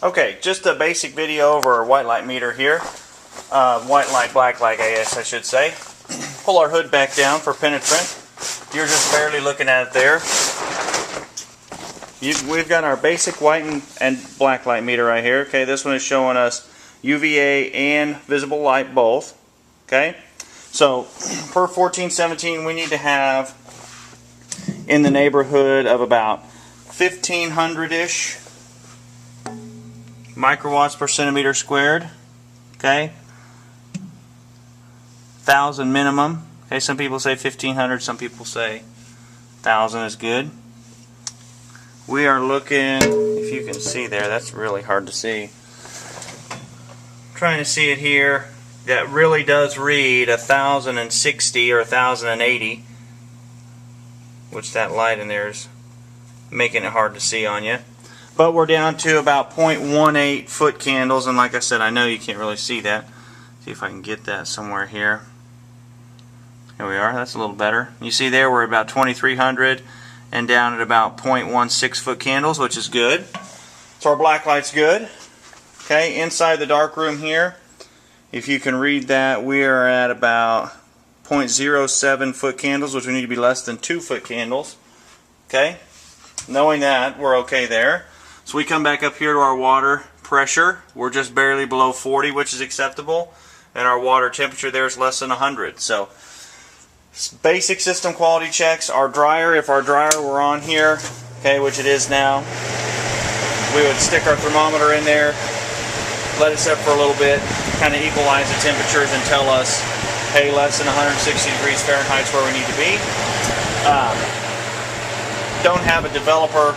Okay, just a basic video of our white light meter here. White light, black light, I should say. Pull our hood back down for penetrant. You're just barely looking at it there. We've got our basic white and black light meter right here. Okay, this one is showing us UVA and visible light both. Okay, so per 1417 we need to have in the neighborhood of about 1500-ish microwatts per centimeter squared. Okay, 1000 minimum. Okay, some people say 1500, some people say 1000 is good. We are looking, if you can see there, that's really hard to see. Trying to see it here. That really does read 1060 or 1080, which that light in there is making it hard to see on you. But we're down to about 0.18 foot candles, and like I said, I know you can't really see that. See if I can get that somewhere here. Here we are. That's a little better. You see there we're about 2300 and down at about 0.16 foot candles, which is good. So our black light's good. Okay, inside the dark room here, if you can read that, we are at about 0.07 foot candles, which we need to be less than 2 foot candles. Okay, knowing that, we're okay there. So we come back up here to our water pressure. We're just barely below 40, which is acceptable, and our water temperature there is less than 100. So basic system quality checks. Our dryer, if our dryer were on here, okay, which it is now, we would stick our thermometer in there, let it set for a little bit, kind of equalize the temperatures and tell us, hey, less than 160 degrees Fahrenheit is where we need to be. Don't have a developer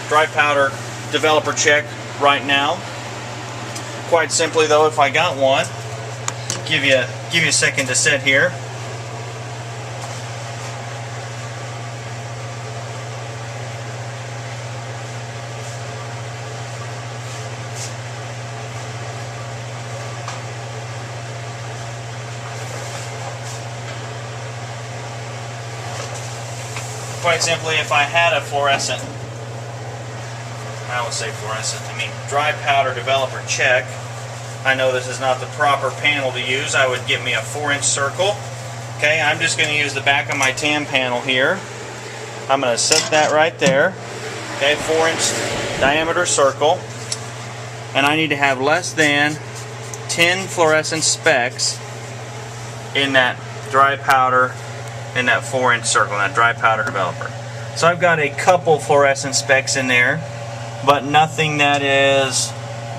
dry powder developer check right now. Quite simply though, if I got one, give you a second to set here. Quite simply, if I had a fluorescent, I would say fluorescent, I mean dry powder developer check, I know this is not the proper panel to use, I would give me a 4-inch circle. Okay, I'm just going to use the back of my TAM panel here. I'm going to set that right there. Okay, 4-inch diameter circle. And I need to have less than 10 fluorescent specks in that dry powder, in that 4-inch circle, in that dry powder developer. So I've got a couple fluorescent specks in there, but nothing that is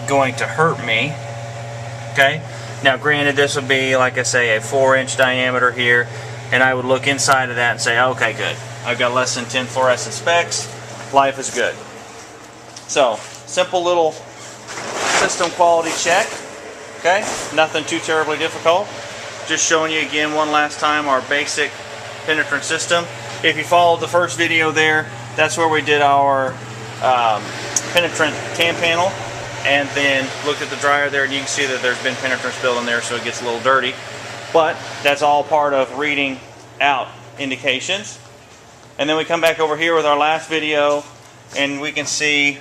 going to hurt me. Okay, now granted this would be, like I say, a 4-inch diameter here, and I would look inside of that and say, okay, good, I've got less than 10 fluorescent specks, life is good. So simple little system quality check. Okay, nothing too terribly difficult. Just showing you again one last time our basic penetrant system. If you followed the first video there, that's where we did our penetrant TAM panel, and then looked at the dryer there, and you can see that there's been penetrant spilled in there, so it gets a little dirty. But that's all part of reading out indications. And then we come back over here with our last video, and we can see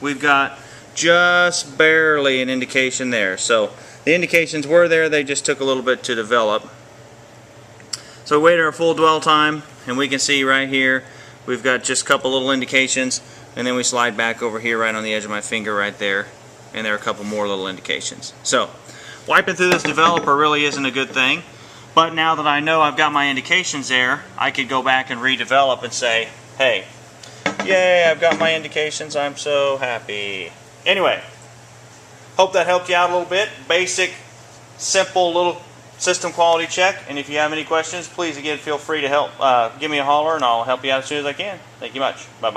we've got just barely an indication there. So the indications were there, they just took a little bit to develop. So we waited our full dwell time, and we can see right here we've got just a couple little indications, and then we slide back over here right on the edge of my finger right there, and there are a couple more little indications. So wiping through this developer really isn't a good thing, but now that I know I've got my indications there, I could go back and redevelop and say, hey, yay, I've got my indications, I'm so happy. Anyway, hope that helped you out a little bit. Basic, simple little system quality check, and if you have any questions, please again feel free to help give me a holler, and I'll help you out as soon as I can. Thank you much. Bye bye.